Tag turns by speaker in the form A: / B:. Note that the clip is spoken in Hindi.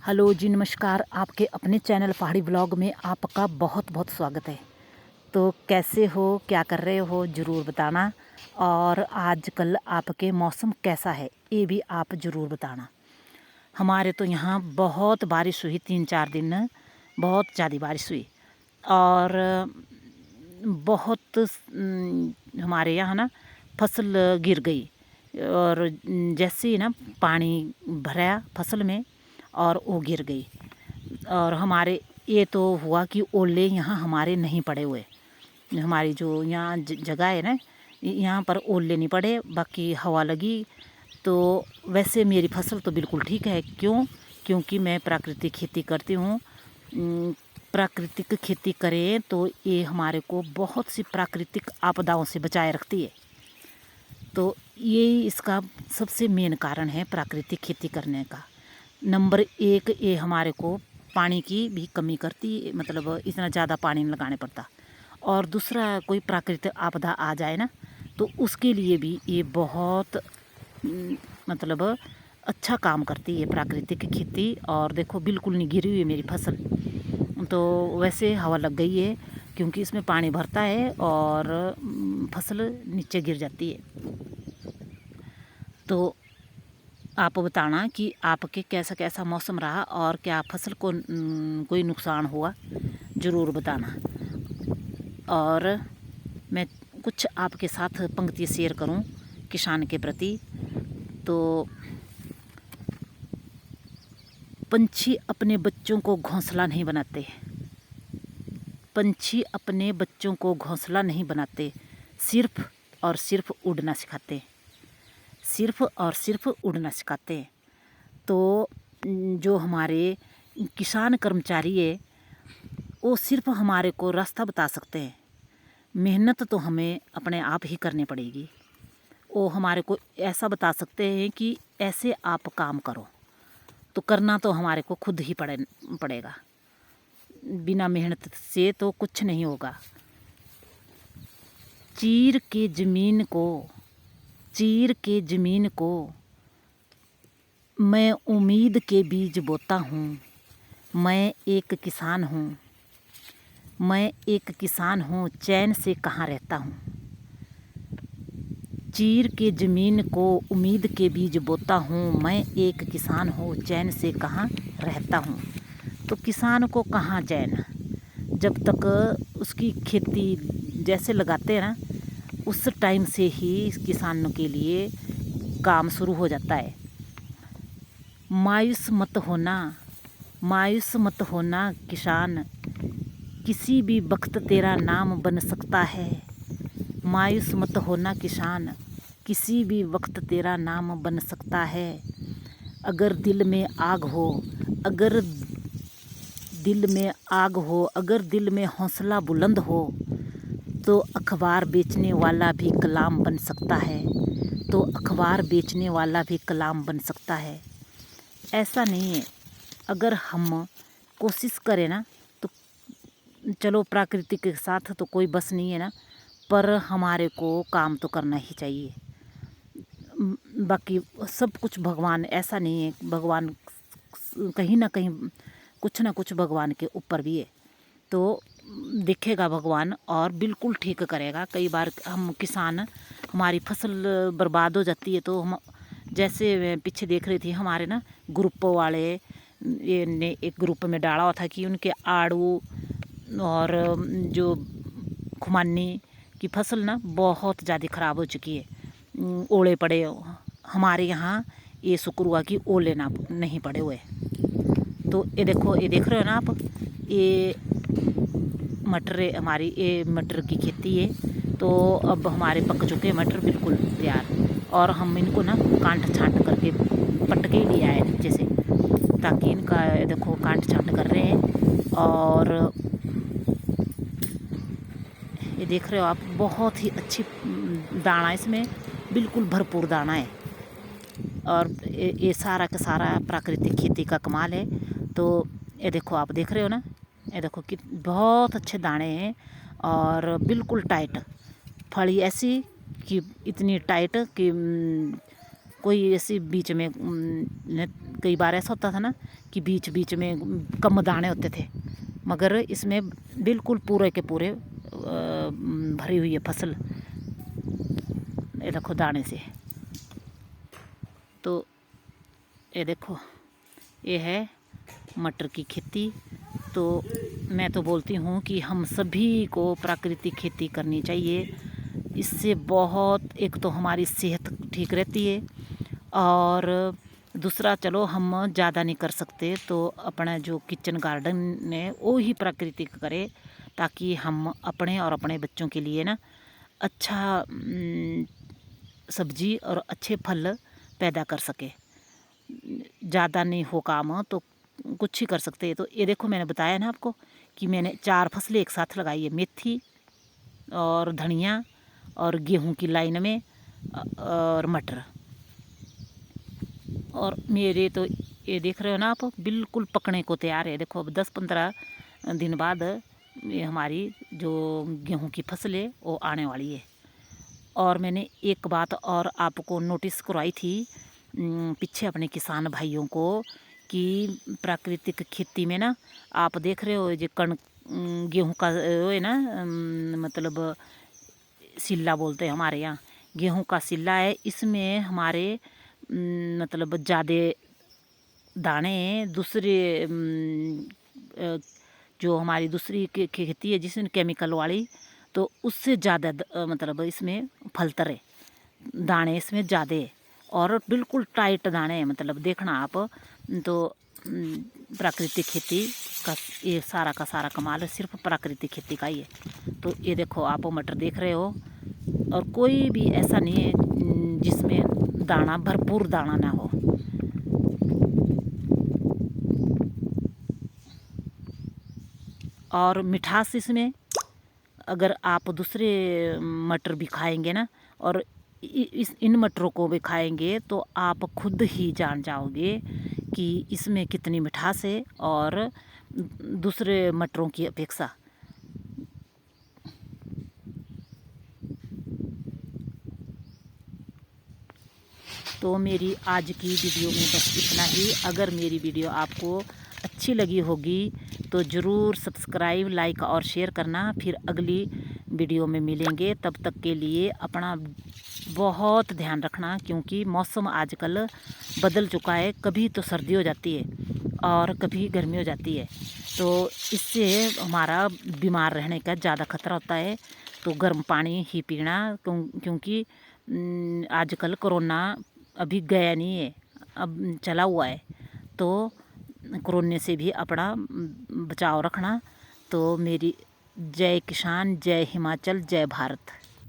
A: हेलो जी, नमस्कार। आपके अपने चैनल पहाड़ी ब्लॉग में आपका बहुत बहुत स्वागत है। तो कैसे हो, क्या कर रहे हो, ज़रूर बताना। और आजकल आपके मौसम कैसा है ये भी आप ज़रूर बताना। हमारे तो यहाँ बहुत बारिश हुई, 3-4 दिन बहुत ज़्यादा बारिश हुई। और बहुत हमारे यहाँ ना फसल गिर गई। और जैसे ही ना पानी भरा फसल में और वो गिर गई। और हमारे ये तो हुआ कि ओले यहाँ हमारे नहीं पड़े हुए। हमारी जो यहाँ जगह है ना, यहाँ पर ओले नहीं पड़े, बाकी हवा लगी। तो वैसे मेरी फसल तो बिल्कुल ठीक है। क्योंकि मैं प्राकृतिक खेती करती हूँ। प्राकृतिक खेती करें तो ये हमारे को बहुत सी प्राकृतिक आपदाओं से बचाए रखती है। तो ये इसका सबसे मेन कारण है प्राकृतिक खेती करने का। नंबर 1 ये हमारे को पानी की भी कमी करती, मतलब इतना ज़्यादा पानी नहीं लगाने पड़ता। और दूसरा, कोई प्राकृतिक आपदा आ जाए ना तो उसके लिए भी ये बहुत मतलब अच्छा काम करती है प्राकृतिक खेती। और देखो बिल्कुल नहीं गिरी हुई है मेरी फसल। तो वैसे हवा लग गई है क्योंकि इसमें पानी भरता है और फसल नीचे गिर जाती है। तो आप बताना कि आपके कैसा कैसा मौसम रहा और क्या फसल को कोई नुकसान हुआ, ज़रूर बताना। और मैं कुछ आपके साथ पंक्ति शेयर करूं किसान के प्रति। तो पंछी अपने बच्चों को घोंसला नहीं बनाते। पंछी अपने बच्चों को घोंसला नहीं बनाते, सिर्फ और सिर्फ उड़ना सिखाते। सिर्फ और सिर्फ उड़ना सिखाते। तो जो हमारे किसान कर्मचारी है वो सिर्फ हमारे को रास्ता बता सकते हैं। मेहनत तो हमें अपने आप ही करनी पड़ेगी। वो हमारे को ऐसा बता सकते हैं कि ऐसे आप काम करो, तो करना तो हमारे को खुद ही पड़ेगा। बिना मेहनत से तो कुछ नहीं होगा। चीर के ज़मीन को मैं उम्मीद के बीज बोता हूँ। मैं एक किसान हूँ, चैन से कहाँ रहता हूँ। चीर के ज़मीन को उम्मीद के बीज बोता हूँ। मैं एक किसान हूँ, चैन से कहाँ रहता हूँ। तो किसान को कहाँ चैन, जब तक उसकी खेती जैसे लगाते हैं ना उस टाइम से ही किसानों के लिए काम शुरू हो जाता है। मायूस मत होना किसान, किसी भी वक्त तेरा नाम बन सकता है। मायूस मत होना किसान, किसी भी वक्त तेरा नाम बन सकता है। अगर दिल में आग हो, अगर दिल में हौसला बुलंद हो, तो अखबार बेचने वाला भी कलाम बन सकता है। ऐसा नहीं है, अगर हम कोशिश करें ना तो चलो, प्राकृतिक के साथ तो कोई बस नहीं है ना, पर हमारे को काम तो करना ही चाहिए। बाकी सब कुछ भगवान, ऐसा नहीं है, भगवान कहीं ना कहीं कुछ ना कुछ भगवान के ऊपर भी है। तो देखेगा भगवान और बिल्कुल ठीक करेगा। कई बार हम किसान, हमारी फसल बर्बाद हो जाती है तो हम, जैसे पीछे देख रही थी हमारे ना ग्रुप वाले, ये ने एक ग्रुप में डाला हुआ था कि उनके आड़ू और जो खुमानी की फसल ना बहुत ज़्यादा ख़राब हो चुकी है। ओले पड़े। हमारे यहाँ ये शुक्र हुआ कि ओले ना नहीं पड़े हुए। तो ये देखो, ये देख रहे हो ना आप, ये मटर है हमारी, ये मटर की खेती है। तो अब हमारे पक चुके मटर बिल्कुल तैयार। और हम इनको ना कांट छांट करके पट के लिए आए नीचे से, ताकि इनका देखो कांट छांट कर रहे हैं। और ये देख रहे हो आप, बहुत ही अच्छी दाना इसमें, बिल्कुल भरपूर दाना है। और ये सारा का सारा प्राकृतिक खेती का कमाल है। तो ये देखो, आप देख रहे हो ना, ये देखो कि बहुत अच्छे दाने हैं और बिल्कुल टाइट फली, ऐसी कि इतनी टाइट कि कोई ऐसी बीच में कई बार ऐसा होता था ना कि बीच बीच में कम दाने होते थे, मगर इसमें बिल्कुल पूरे के पूरे भरी हुई है फसल, ये देखो दाने से। तो ये देखो, ये है मटर की खेती। तो मैं तो बोलती हूँ कि हम सभी को प्राकृतिक खेती करनी चाहिए। इससे बहुत, एक तो हमारी सेहत ठीक रहती है, और दूसरा चलो हम ज़्यादा नहीं कर सकते तो अपना जो किचन गार्डन है वो ही प्राकृतिक करें, ताकि हम अपने और अपने बच्चों के लिए ना अच्छा सब्जी और अच्छे फल पैदा कर सके। ज़्यादा नहीं हो काम तो कुछ ही कर सकते हैं। तो ये देखो, मैंने बताया ना आपको कि मैंने 4 फसलें एक साथ लगाई है, मेथी और धनिया और गेहूं की लाइन में और मटर। और मेरे तो ये देख रहे हो ना आप, बिल्कुल पकने को तैयार है। देखो अब 10-15 दिन बाद ये हमारी जो गेहूं की फसल है वो आने वाली है। और मैंने एक बात और आपको नोटिस करवाई थी पीछे अपने किसान भाइयों को, कि प्राकृतिक खेती में ना आप देख रहे हो जो गेहूं का वो है ना, मतलब सिल्ला बोलते हैं हमारे यहाँ, गेहूं का सिल्ला है। इसमें हमारे मतलब ज़्यादा दाने दूसरे जो हमारी दूसरी खेती है जिसमें केमिकल वाली, तो उससे ज़्यादा मतलब इसमें फलतर है, दाने इसमें ज़्यादा है और बिल्कुल टाइट दाने हैं। मतलब देखना आप तो प्राकृतिक खेती का ये सारा का सारा कमाल है सिर्फ प्राकृतिक खेती का ही है। तो ये देखो आप मटर देख रहे हो, और कोई भी ऐसा नहीं है जिसमें दाना, भरपूर दाना ना हो। और मिठास इसमें, अगर आप दूसरे मटर भी खाएंगे ना और इन मटरों को भी खाएंगे तो आप खुद ही जान जाओगे कि इसमें कितनी मिठास है और दूसरे मटरों की अपेक्षा। तो मेरी आज की वीडियो में बस इतना ही। अगर मेरी वीडियो आपको अच्छी लगी होगी तो ज़रूर सब्सक्राइब, लाइक और शेयर करना। फिर अगली वीडियो में मिलेंगे, तब तक के लिए अपना बहुत ध्यान रखना, क्योंकि मौसम आजकल बदल चुका है। कभी तो सर्दी हो जाती है और कभी गर्मी हो जाती है, तो इससे हमारा बीमार रहने का ज़्यादा खतरा होता है। तो गर्म पानी ही पीना, क्योंकि आजकल कोरोना अभी गया नहीं है, अब चला हुआ है। तो कोरोना से भी अपना बचाव रखना। तो मेरी जय किसान, जय हिमाचल, जय भारत।